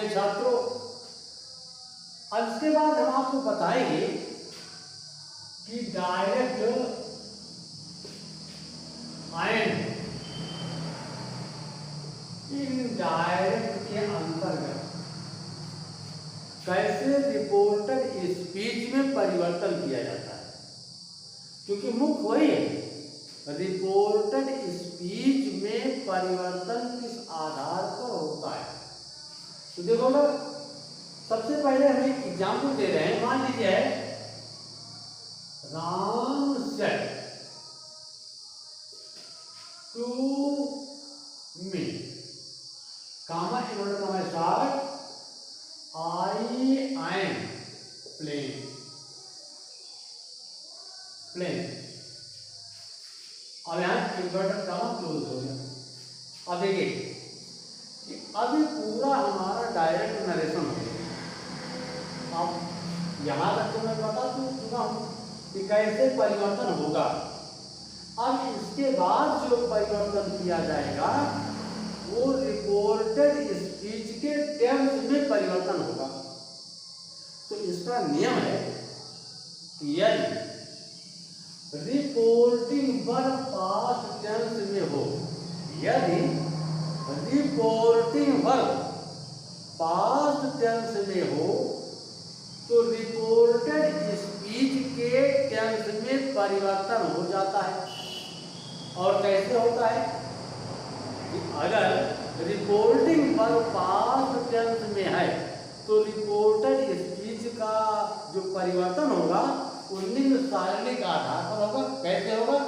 प्रिय छात्रों, अब इसके बाद हम आपको बताएंगे कि डायरेक्ट एंड इनडायरेक्ट के अंतर्गत कैसे रिपोर्टेड स्पीच में परिवर्तन किया जाता है, क्योंकि मुख्य वही है, रिपोर्टेड स्पीच में परिवर्तन किस आधार पर होता है। तो देखो ना, सबसे पहले हम एक एग्जाम्पल दे रहे हैं। मान लीजिए Ram said to me, comma inverted comma start, I am plain plain. अब यहां इन्वर्टेड कॉमा क्लोज हो गया। अब देखिए कि अभी पूरा हमारा डायरेक्ट नरेशन हो गया। अब यहां तक तो मैं बता चुका हूं कि कैसे परिवर्तन होगा। अब इसके बाद जो परिवर्तन किया जाएगा वो रिपोर्टेड स्पीच के टर्म्स में परिवर्तन होगा। तो इसका नियम है कि यदि रिपोर्टिंग वर्ब पास्ट टेंस में हो, यदि रिपोर्टिंग वर्ब पास्ट टेंस में हो तो रिपोर्टेड स्पीच के टेंस में परिवर्तन हो जाता है। और कैसे होता है कि अगर रिपोर्टिंग वर्ब पास्ट टेंस में है तो रिपोर्टेड स्पीच का जो परिवर्तन होगा वो निम्न सारणी का आधार पर होगा। कैसे होगा?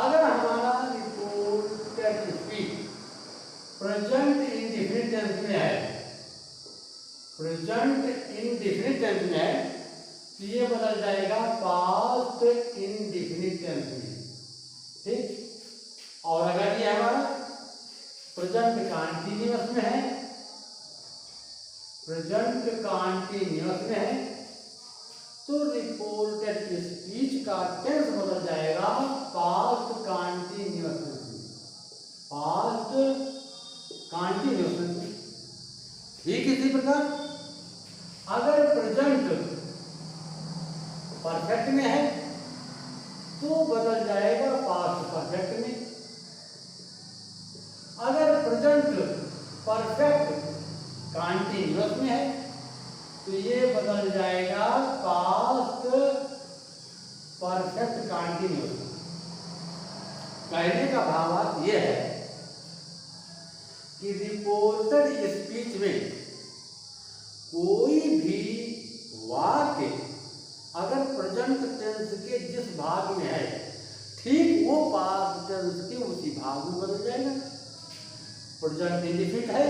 अगर हमारा reported speech present indefinite tense में है, प्रेजेंट इंडेफिनिट टेंस में है तो ये बदल जाएगा पास्ट इंडेफिनिट टेंस में, ठीक। और अगर ये हमारा प्रेजेंट कंटीन्यूअस में है, प्रेजेंट कंटीन्यूअस में है तो रिपोर्टेड स्पीच का टेंस बदल जाएगा पास्ट कंटीन्यूअस में, पास्ट कंटीन्यूअस में। ठीक इसी प्रकार अगर प्रेजेंट परफेक्ट में है तो बदल जाएगा पास्ट परफेक्ट में। अगर प्रेजेंट परफेक्ट कंटीन्यूअस में है तो ये बदल जाएगा पास्ट परफेक्ट कंटीन्यूअस। कहने का भाव यह है कि रिपोर्टेड स्पीच में कोई भी वाक्य अगर प्रेजेंट टेंस के जिस भाग में है ठीक वो पास्ट टेंस के उसी भाग में बदल जाएगा। प्रेजेंट इंडेफिनिट है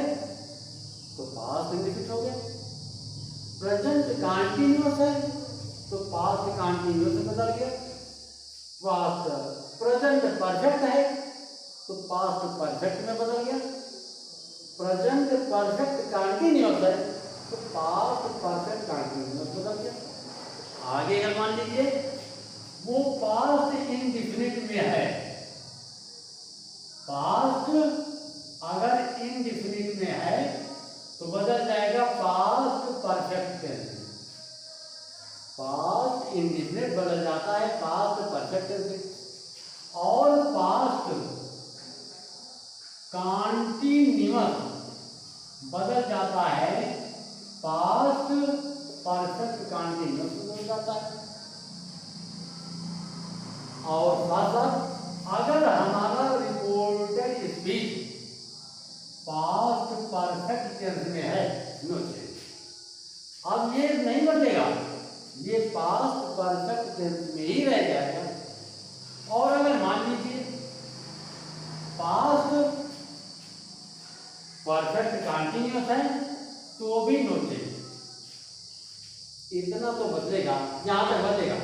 तो पास्ट इंडेफिनिट हो गया, प्रेजेंट कंटीन्यूअस है तो पास्ट कंटीन्यूअस में बदल गया, पास्ट प्रेजेंट परफेक्ट है तो पास्ट परफेक्ट में बदल गया, प्रेजेंट परफेक्ट कंटीन्यूअस है तो पास्ट परफेक्ट कंटीन्यूअस बदल गया। आगे अगर मान लीजिए वो पास्ट इंडेफिनिट में है, पास्ट अगर इंडेफिनिट में है तो बदल जाएगा past perfect tense. Past indefinite बदल जाता है पास्ट परफेक्ट टेंस और पास्ट कंटीन्यूअस बदल जाता है पास्ट परफेक्ट कंटीन्यूअस बदल जाता है। और साथ साथ अगर हमारा reported speech past perfect tense में है, नो चेंज, अब ये नहीं बदलेगा, ये पास्ट परफेक्ट टेंस में ही रह जाएगा। और अगर मान लीजिए पास्ट परफेक्ट कंटीन्यूअस है तो भी नो चेंज, इतना तो बदलेगा, यहां तक बदलेगा,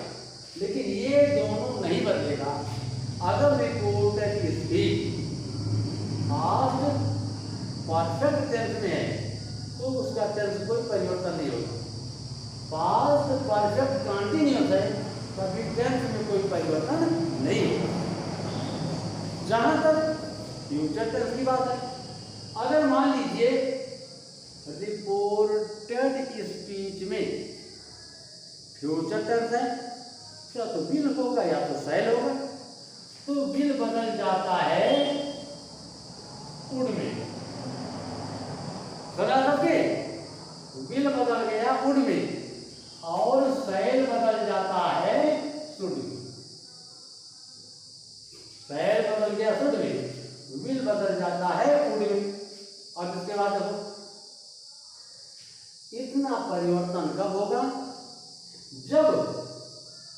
लेकिन ये दोनों नहीं बदलेगा। अगर reported speech past perfect tense में है तो उसका टेंस कोई परिवर्तन नहीं होगा। पास्ट परफेक्ट कंटीन्यूअस है तभी टेंस में कोई परिवर्तन नहीं होगा। जहां तक फ्यूचर टेंस की बात है, अगर मान लीजिए रिपोर्टेड स्पीच में फ्यूचर टेंस है, या तो विल होगा या तो शैल होगा। तो विल बदल जाता है वुड में, बता सकते, विल बदल गया वुड में और शैल बदल जाता है शुड में। शैल बदल गया शुड में, विल बदल जाता है वुड में। और इसके बाद देखो इतना परिवर्तन कब होगा, जब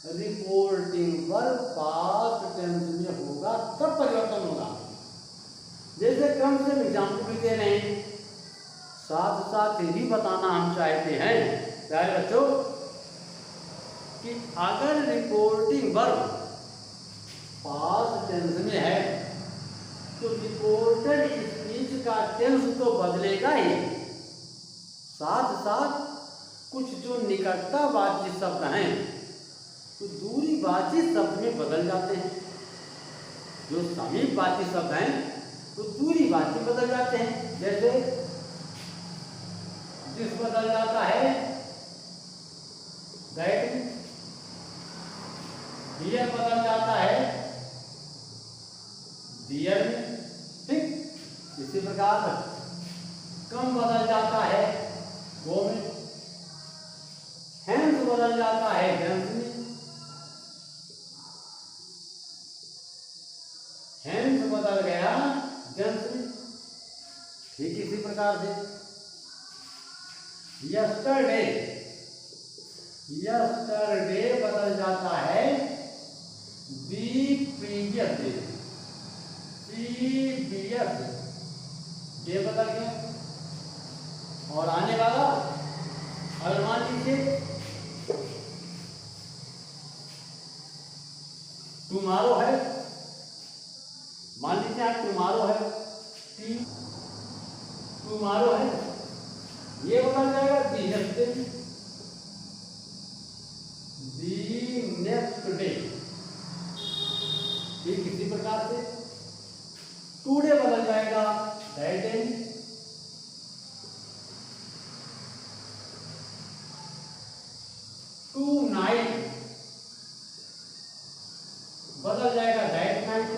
रिपोर्टिंग वर्ब पास्ट टेंस में होगा तब परिवर्तन होगा। जैसे कम से एग्जाम्पल भी दे रहे हैं, साथ साथ ही बताना हम चाहते हैं प्यारे बच्चों कि अगर रिपोर्टिंग वर्ब पास्ट टेंस में है तो रिपोर्टेड स्पीच का टेंस तो बदलेगा ही, साथ साथ कुछ जो निकटतावाची शब्द हैं तो दूरीवाची शब्द में बदल जाते हैं। जो समीपवाची शब्द हैं तो दूरीवाची बदल जाते हैं। जैसे जिस बदल जाता है दैट, डियर बदल जाता है डियर में, ठीक। इसी प्रकार कम बदल जाता है वो में, हैंस बदल जाता है हैंस में, हैंस बदल गया जेंस में। ठीक इसी प्रकार से यस्टरडे, यस्टरडे बदल जाता है the previous day, previous day बदल गया। और आने वाला, अगर मान लीजिए टुमारो है, मान लीजिए आज टुमारो है, टुमारो है, ये बदल जाएगा दी नेक्स्ट डे, दी नेक्स्ट डे। ठीक इसी प्रकार से टुडे बदल जाएगा दैट डे, टू नाइट बदल जाएगा दैट नाइट।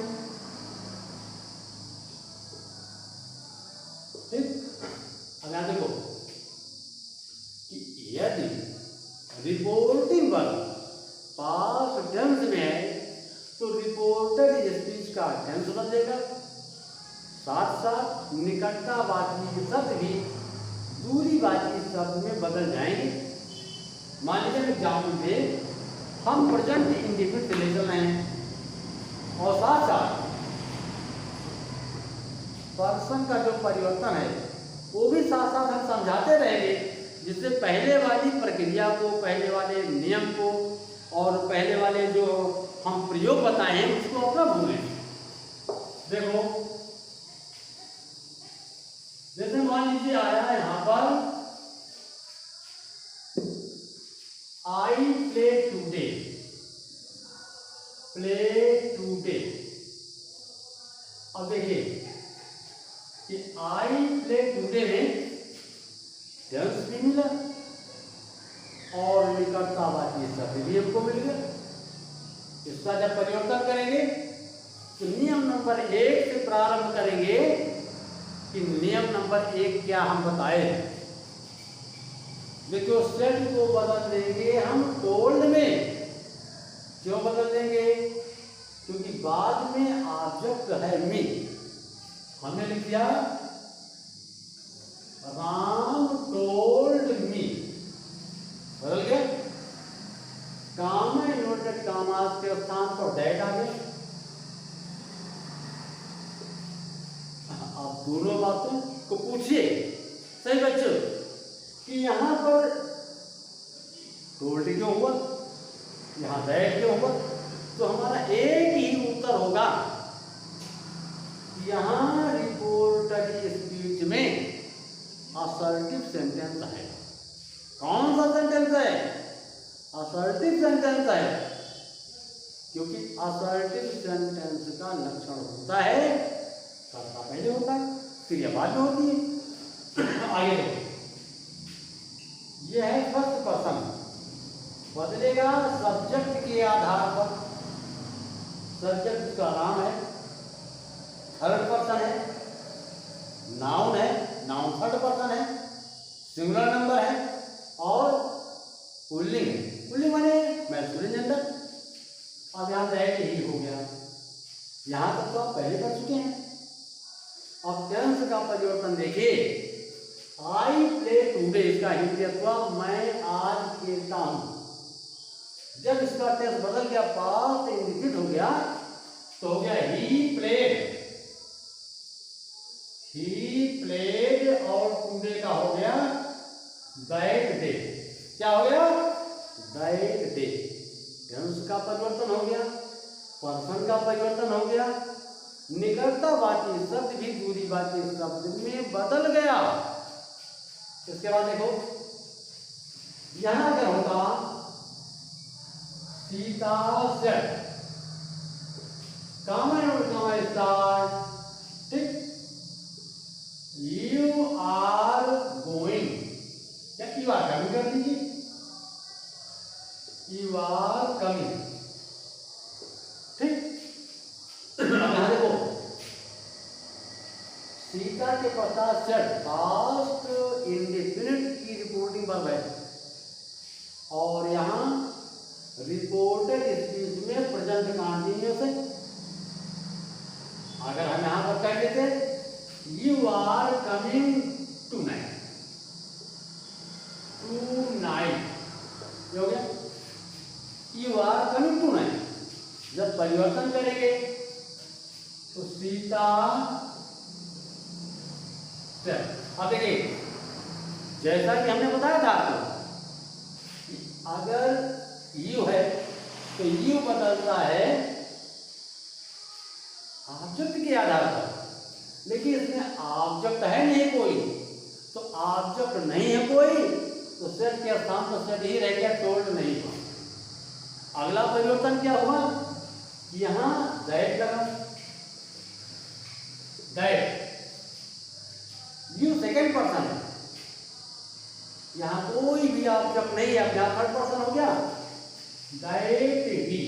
ठीक, अब यहां देखो कि यदि रिपोर्टिंग वर्ब पास्ट टेंस में है तो रिपोर्टेड स्पीच का टेंस बदलेगा, साथ साथ निकटतावाची शब्द भी दूरीवाची शब्द में बदल जाएंगे। मान लीजिए एग्जाम्पल दे, हम प्रेजेंट इंडिफिनिट से ले चल रहे हैं और साथ साथ पर्सन का जो परिवर्तन है वो भी साथ साथ हम समझाते रहेंगे, जिससे पहले वाली प्रक्रिया को, पहले वाले नियम को और पहले वाले जो हम प्रयोग बताए हैं उसको अपना भूलें। देखो जैसे मान लीजिए आया है यहां पर I play today, play today. अब देखिए कि आई प्ले टूडे में टेंस भी मिला और निकटतावाची शब्द भी हमको मिल गया। इसका जब परिवर्तन करेंगे तो नियम नंबर 1 से प्रारंभ करेंगे कि नियम नंबर 1 क्या हम बताए हैं। देखो सेट को बदल देंगे हम टोल्ड में। क्यों बदल देंगे? क्योंकि बाद में ऑब्जेक्ट है मी, हमने लिख दिया राम टोल्ड मी, बदल गया। कामा इन्वर्टेड कामास के स्थान पर दैट आ गया। आप दोनों बातों को पूछिए सही बच्चों कि यहां पर टोल्ड क्यों हुआ, यहां दैट क्यों हुआ। तो हमारा एक ही उत्तर होगा, यहां रिपोर्टेड स्पीच में असर्टिव सेंटेंस है। कौन सा सेंटेंस है? असर्टिव सेंटेंस है, क्योंकि असर्टिव सेंटेंस का लक्षण होता है कर्ता पहले होता है, क्रिया बाद में होती है। आगे देखो ये है फर्स्ट पर्सन, बदलेगा सब्जेक्ट के आधार पर। सब्जेक्ट का नाम है, थर्ड पर्सन है, नाउन है, नाउन थर्ड पर्सन है, सिंगुलर नंबर है और पुल्लिंग है। पुल्लिंग माने मैस्कुलिन जेंडर। अब यहाँ दैट ही हो गया। यहाँ तक तो आप पहले पढ़ चुके हैं। अब टेंस का परिवर्तन देखिए। आई प्ले टूडे, इसका हिंदी अथवा मैं आज खेलता हूँ। जब इसका टेंस बदल गया, पास्ट इंडिफिनिट हो गया, तो हो गया ही प्लेड। ही प्लेड और टूडे का हो गया दैट डे। क्या हो गया? That day. टेंस का परिवर्तन हो गया, पर्सन का परिवर्तन हो गया, निकटतावाची शब्द भी दूरीवाची शब्द में बदल गया। इसके बाद देखो, यहां अगर होगा सीता सेट, कामा स्टार्ट, ठीक, यू आर गोइंग, या यू आर कमिंग कर दीजिए, यू आर कमिंग, ठीक। यहां देखो, सीता के पश्चात सेट पास्ट इंडेफिनिट की रिपोर्टिंग वर्ब है और यहां रिपोर्टेड स्पीच में प्रेजेंट कंटीन्यूअस है। अगर हम यहां पर कह देते you are coming tonight, tonight हो गया, यू आर कमिंग टुनाइट। जब परिवर्तन करेंगे तो सीता, अब देखिए जैसा कि हमने बताया था आपको, अगर यू है तो यू बदलता है ऑब्जेक्ट के आधार पर, लेकिन इसमें ऑब्जेक्ट है नहीं कोई, तो ऑब्जेक्ट नहीं है कोई तो सेट के स्थान पर सेट ही रह गया, टोल्ड नहीं हुआ। अगला परिवर्तन क्या हुआ, यहां दैट लगा, दैट, यू सेकेंड पर्सन है, यहां कोई भी ऑब्जेक्ट नहीं है, यहां थर्ड पर्सन हो गया, दैट ही।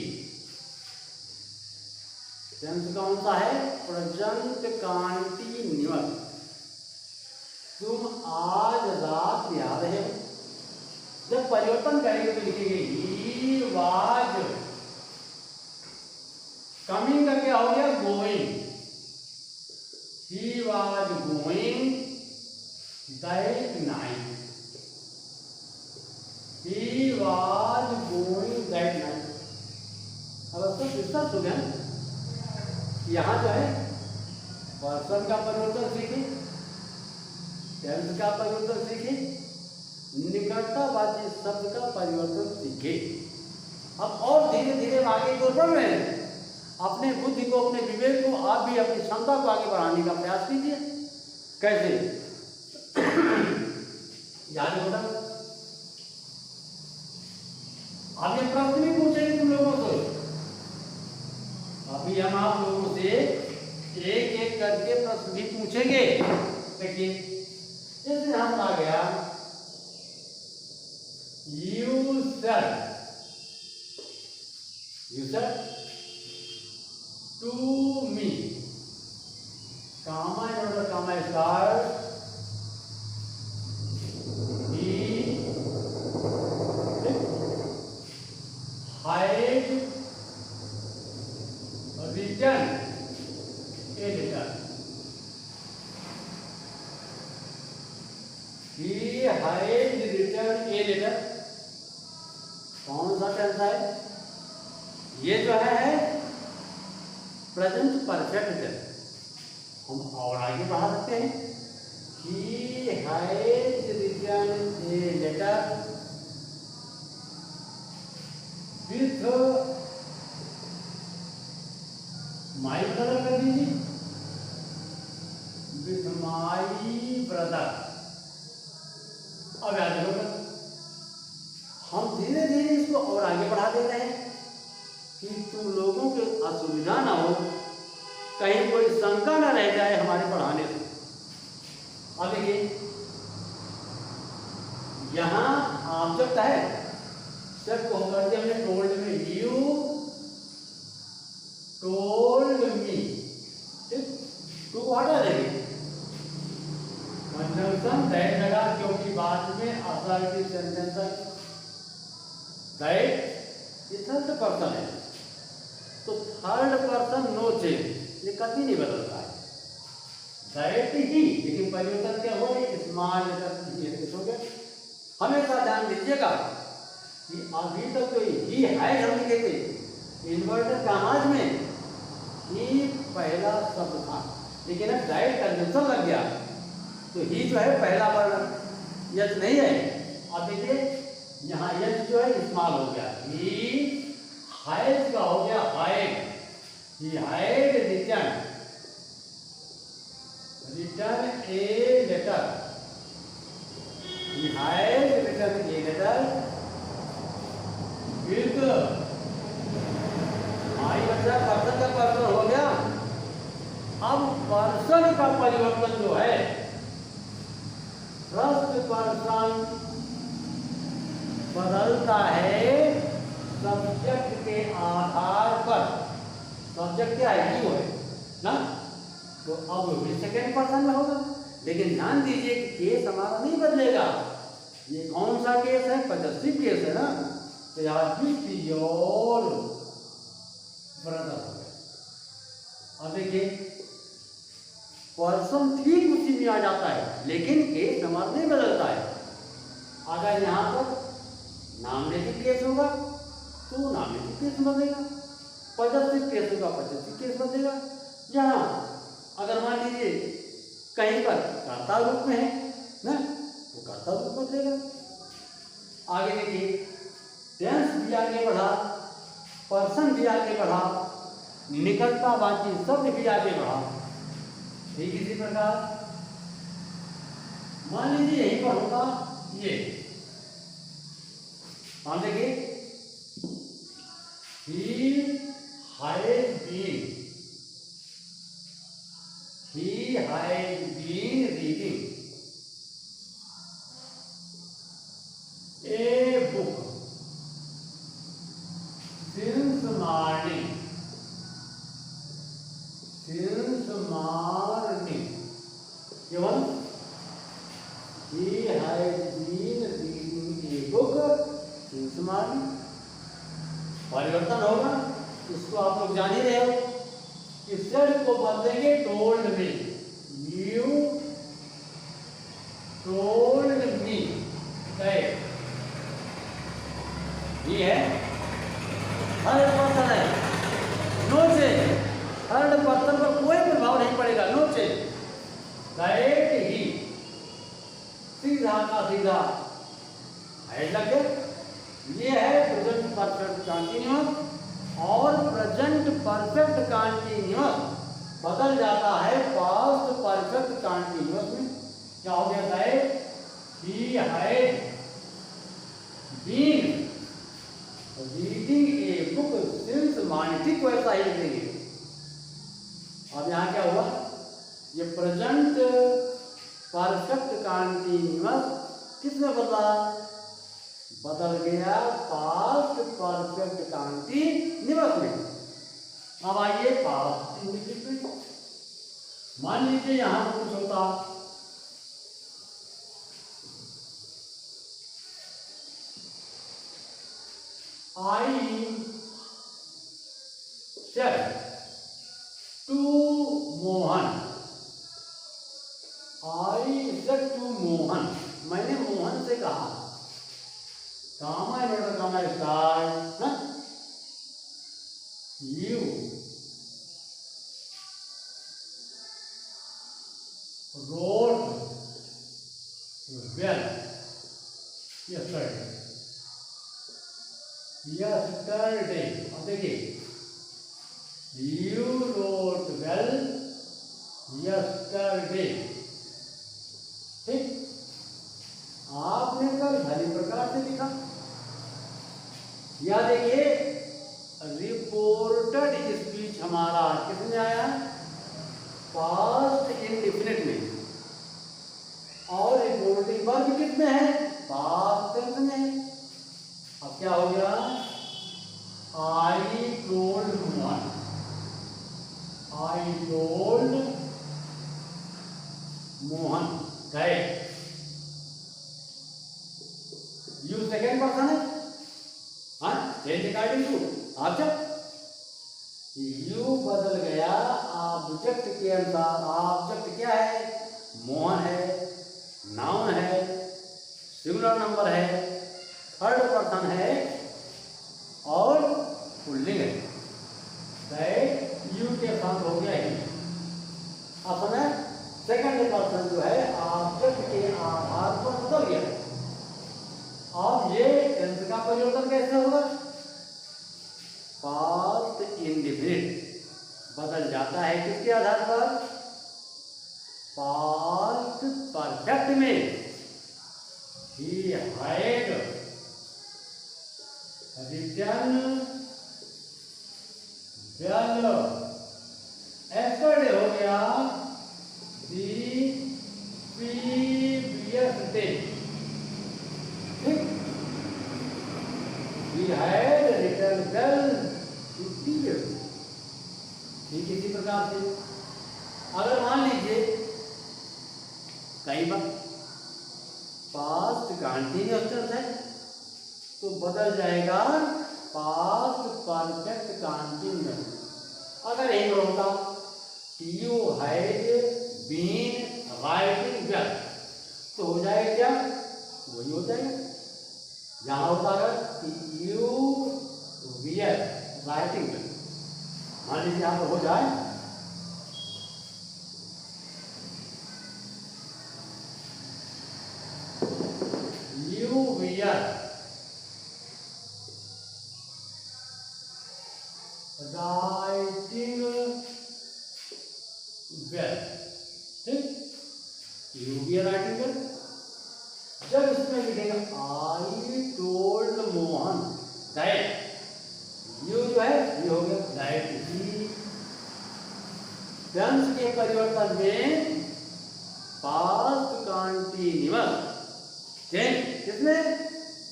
टेंस कौन सा है? Present continuous. तुम आज रात याद है। जब परिवर्तन करेंगे तो लिखेंगे ही वाज कमिंग, का क्या हो गया? Going, he was going that night, he was going that night. अब तो डिस्टर्ब हो गया। यहाँ जो है पर्सन का परिवर्तन सीखे, टेंस का परिवर्तन सीखे, निकटतावाची शब्द का परिवर्तन सीखे। अब और धीरे धीरे आगे को बढ़ रहे हैं। अपने बुद्धि को, अपने विवेक को, आप भी अपनी क्षमता को आगे बढ़ाने का प्रयास कीजिए। कैसे? याद होगा, आप ये प्रश्न भी पूछेंगे तुम लोगों से। अभी हम आप लोगों से एक एक करके प्रश्न भी पूछेंगे। देखिए, जैसे हम आ गया you said to me, comma inverted, comma start, he hide return a letter, he hide return a letter. कौन सा टेंस है? ये जो है प्रेजेंट परफेक्ट टेंस। हम और आगे बढ़ा सकते हैं, he hide return a letter with my brother कर दीजिए, विथ माई ब्रदर। अब याद होगा, हम धीरे धीरे इसको और आगे बढ़ा दे रहे हैं कि तुम लोगों के असुविधा ना हो, कहीं कोई शंका ना रह जाए हमारे पढ़ाने से। अब देखिए, यहां ऑब्जेक्ट है, सिर्फ को कर दिया हमने टोल्ड में, यू टोल्ड मी, ठीक, टू हटा देंगे, कंजंक्शन दैट लगा क्योंकि बाद में असर्टिव सेंटेंस दैट ये थर्ड पर्सन है, तो थर्ड पर्सन नो चेंज, ये कभी नहीं बदलता है, दैट ही, लेकिन परिवर्तन क्या हो, स्मॉल लेटर हो गया। हमेशा ध्यान दीजिएगा कि अभी तक तो ही है हम लिखे थे, इन्वर्टेड कॉमास में ही पहला शब्द था, लेकिन अब दैट कंजंक्शन लग गया तो ही जो है पहला वर्ण, यच नहीं है। अब देखिए यहाँ यच जो है स्मॉल हो गया, ही हाइड का हो गया hide, he hide return a letter, he hide return a letter with, I बच्चा पर्सन का पर्सन हो गया। अब पर्सन का परिवर्तन जो है, फर्स्ट पर्सन बदलता है सब्जेक्ट के आधार पर, सब्जेक्ट क्या है, यू है ना, तो अब सेकेंड पर्सन में होगा, लेकिन ध्यान दीजिए कि केस हमारा नहीं बदलेगा, ये कौन सा केस है, पॉजिटिव केस है ना, तो यार योर ब्रदर हो गया। अब देखिए पर्सन ठीक उसी में आ जाता है, लेकिन केस हमारा नहीं बदलता है। अगर यहाँ पर नॉमिनेटिव केस होगा तो नॉमिनेटिव केस बदलेगा, पॉजिटिव केस होगा पॉजिटिव केस बदलेगा। यहाँ अगर मान लीजिए कहीं पर कर्ता रूप में है ना, तो कर्ता रूप बदलेगा। आगे देखिए टेंस भी आगे बढ़ा, पर्सन भी आगे बढ़ा, निकटतावाची शब्द भी आगे बढ़ा। ठीक इसी प्रकार मान लीजिए यहीं पर होगा ये, मान देखिए he has been reading a book since morning, केवल he has been reading a book since morning। परिवर्तन होगा, इसको आप लोग जान ही रहे हो कि सेड को बदलेंगे टोल्ड में, यू टोल्ड मी, ये है थर्ड पर्सन है, नो चेंज, थर्ड पर्सन पर कोई प्रभाव नहीं पड़ेगा, नो चेंज, दैट ही, सीधा का सीधा है लगे। ये है प्रेजेंट परफेक्ट कंटीन्यूअस, और प्रेजेंट परफेक्ट कंटीन्यूअस बदल जाता है पास्ट परफेक्ट कंटीन्यूअस में। क्या हो गया है, he had been reading a book since morning, ठीक वैसा ही लिखेंगे। अब यहाँ क्या हुआ, ये प्रेजेंट परफेक्ट कंटीन्यूअस किसमें बदला, बदल गया पास्ट परफेक्ट कंटीन्यूअस में। अब आइए पास्ट इंडिफिनिट में, मान लीजिए यहां कुछ होता, I said to Mohan, I said to Mohan, मैंने मोहन से कहा, कामा इन्वर्टर कामा स्टार्ट ना, you wrote well yesterday, yesterday. अब देखिए यू रोट वेल यस्टरडे, ठीक, आपने कल भली प्रकार से लिखा। या देखिए रिपोर्टेड स्पीच हमारा किसमें आया, पास्ट इंडिफिनिट में, और रिपोर्टिंग वर्ब किसमें है, पास्ट टेंस में है। यू सेकेंड पर्सन है, हाँ, change according to object. You बदल गया ऑब्जेक्ट के अनुसार। ऑब्जेक्ट क्या है? मोहन है, नाउन है, सिंगुलर नंबर है, थर्ड पर्सन है और पुल्लिंग है। यू के साथ हो गया ही। अब समय सेकंड पर्सन जो है ऑब्जेक्ट के आधार पर बदल गया। अब ये टेंस का परिवर्तन कैसे होगा? पास्ट इंडेफिनिट बदल जाता है किसके आधार पर? पास्ट परफेक्ट में। He had written well, yesterday हो गया the previous day, ठीक। He had written well the previous, ठीक। इसी प्रकार से अगर मान लीजिए कई बार पास्ट कंटीन्यूअस टेंस है तो बदल जाएगा पास्ट परफेक्ट कंटीन्यूअस। अगर यही होता you had been writing well तो हो जाएगा क्या? वही हो जाएगा। यहाँ होता अगर यू वीआर राइटिंग वेल, मान लीजिए यहाँ पर हो जाए यू वीआर राइटिंग वेल, ठीक। You were writing well. जब इसमें लिखेगा I told Mohan that, you जो है ये हो गया दैट ही। टेंस के परिवर्तन में पास्ट कंटीन्यूअस चेंज किसमें?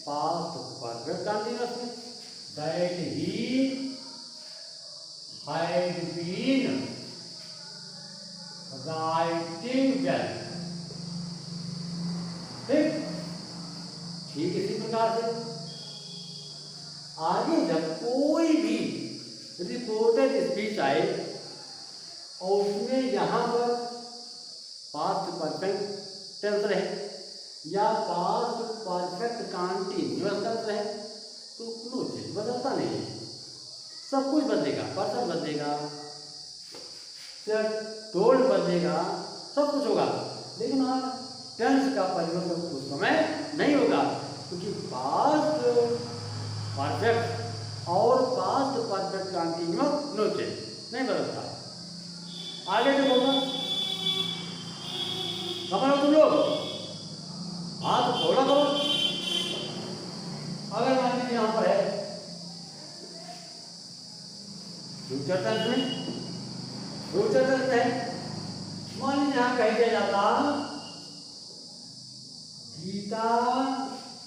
पास्ट परफेक्ट कंटीन्यूअस में। That he had been writing well, ठीक। इसी प्रकार से आगे जब कोई भी रिपोर्टेड स्पीच आए और उसमें यहाँ पर पास्ट परफेक्ट टेंस रहे या पास्ट परफेक्ट कंटीन्यूअस टेंस रहे तो नो चेंज बदलता नहीं है। सब कुछ बदलेगा, पर्सन बदलेगा, टोल्ड बदलेगा, सब कुछ होगा, लेकिन टेंस का परिवर्तन उस समय नहीं होगा क्योंकि पास्ट परफेक्ट और past perfect continuous no change नहीं बदलता। आगे जो होगा समझो तुम लोग, हाथ थोड़ा करो। अगर मान लीजिए यहाँ पर है फ्यूचर टेंस में, फ्यूचर टेंस है, मान लीजिए यहाँ कह दिया जाता Gita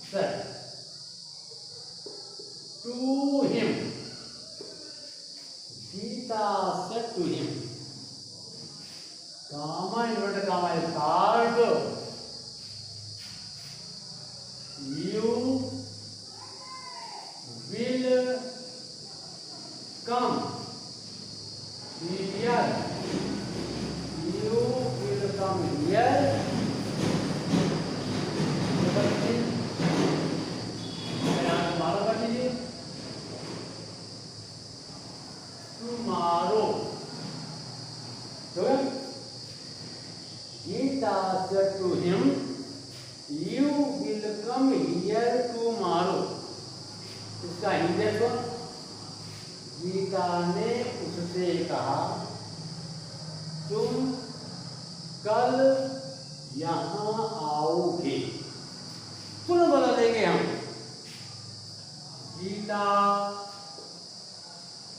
said to him, Gita said to him, comma inverted comma start, you will come here, you will come here, tomorrow, Gita said to him, you will come here tomorrow। इसका हिंदी देखो, गीता ने उससे कहा तुम कल यहाँ आओगे। पुनः बदल देंगे हम, Gita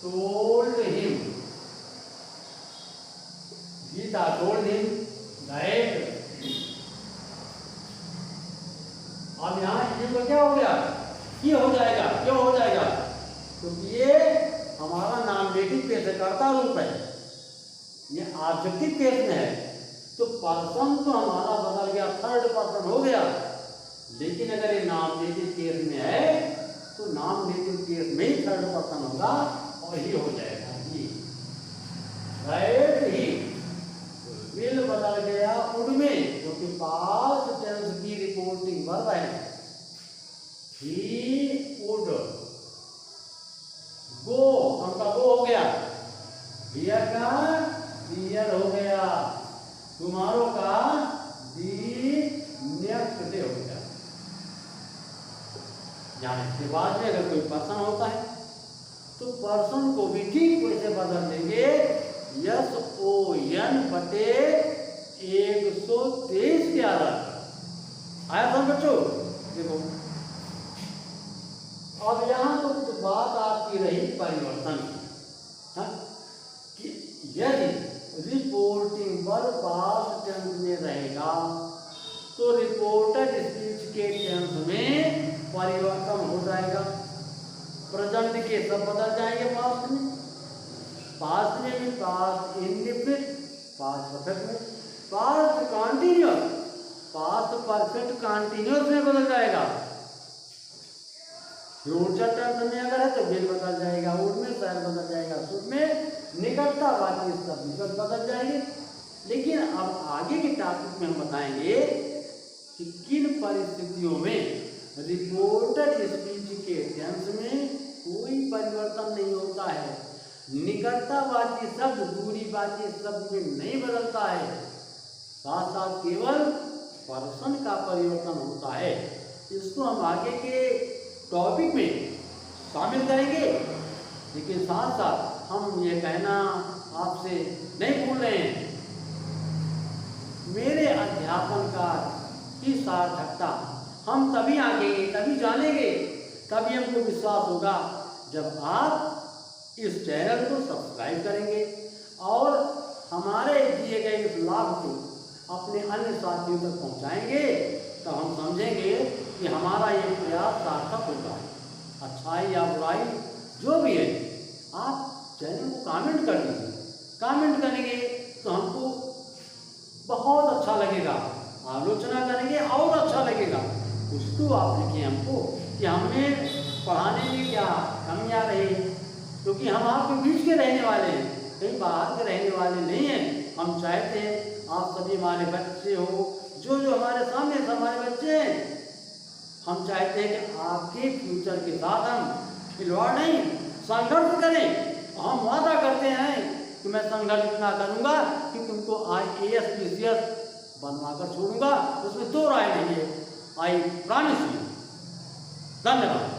told him, Gita told him that. अब यहाँ ये क्या हो गया? ये हो जाएगा। क्यों हो जाएगा? क्योंकि ये हमारा नॉमिनेटिव केस है, कर्ता रूप है, ये ऑब्जेक्टिव केस में है तो पर्सन तो हमारा बदल गया, थर्ड पर्सन हो गया। लेकिन अगर ये नॉमिनेटिव केस में है तो नॉमिनेटिव केस में ही थर्ड पर्सन होगा और ही हो जाएगा। ही राइट, ही विल बदल गया वुड में, क्योंकि पास्ट टेंस की रिपोर्टिंग वर्ब है। ही वुड गो, उनका गो हो गया, डियर का डियर हो गया, टुमारो का दी नेक्स्ट डे हो गया। यानी इसके बाद में अगर कोई पर्सन होता है तो पर्सन को भी ठीक वैसे बदल देंगे, यस ओ एन बटे 123 के आधार पर। आया था बच्चों? देखो अब यहां तो कुछ बात आपकी रही परिवर्तन की, कि यदि रिपोर्टिंग वर्ब पास्ट टेंस में रहेगा तो रिपोर्टेड स्पीच के टेंस में परिवर्तन हो जाएगा। प्रेजेंट के सब बदल जाएंगे पास्ट में, पास्ट में भी पास्ट इंडेफिनिट, पास्ट परफेक्ट में, past continuous, past perfect continuous में बदल जाएगा। फ्यूचर टेंस में अगर है तो विल बदल जाएगा, वुड में शैल बदल जाएगा, शुड में निकटतावाची शब्द बदल जाएंगे। लेकिन अब आगे के टॉपिक में हम बताएंगे कि किन परिस्थितियों में रिपोर्टेड स्पीच के टेंस में कोई परिवर्तन नहीं होता है, निकटतावाची शब्द दूरीवाची शब्द में नहीं बदलता है, साथ साथ केवल पर्सन का परिवर्तन होता है। इसको हम आगे के टॉपिक में शामिल करेंगे। लेकिन साथ साथ हम ये कहना आपसे नहीं भूल रहे हैं, मेरे अध्यापन का की सार्थकता हम तभी आगेंगे, तभी जानेंगे, तभी हमको विश्वास होगा जब आप इस चैनल को सब्सक्राइब करेंगे और हमारे दिए गए इस लाभ को अपने अन्य साथियों तक पहुंचाएंगे, तो हम समझेंगे कि हमारा ये प्रयास सार्थक होगा। अच्छाई या बुराई जो भी है, आप चैनल को कमेंट कर दीजिए। कमेंट करेंगे तो हमको बहुत अच्छा लगेगा, आलोचना करेंगे और अच्छा लगेगा। कुछ तो आप लिखिए हमको कि हमें पढ़ाने में क्या कमियाँ रही, क्योंकि हम आपके बीच के रहने वाले हैं, कहीं बाहर के रहने वाले नहीं हैं। हम चाहते हैं आप सभी हमारे बच्चे हो, जो जो हमारे सामने हमारे बच्चे हैं, हम चाहते हैं कि आपके फ्यूचर के साथ हम खिलवाड़ नहीं, संघर्ष करें। हम वादा करते हैं कि मैं संघर्ष इतना करूंगा कि तुमको IAS PCS बनवाकर छोड़ूंगा, उसमें दो राय नहीं है। I promise you. धन्यवाद।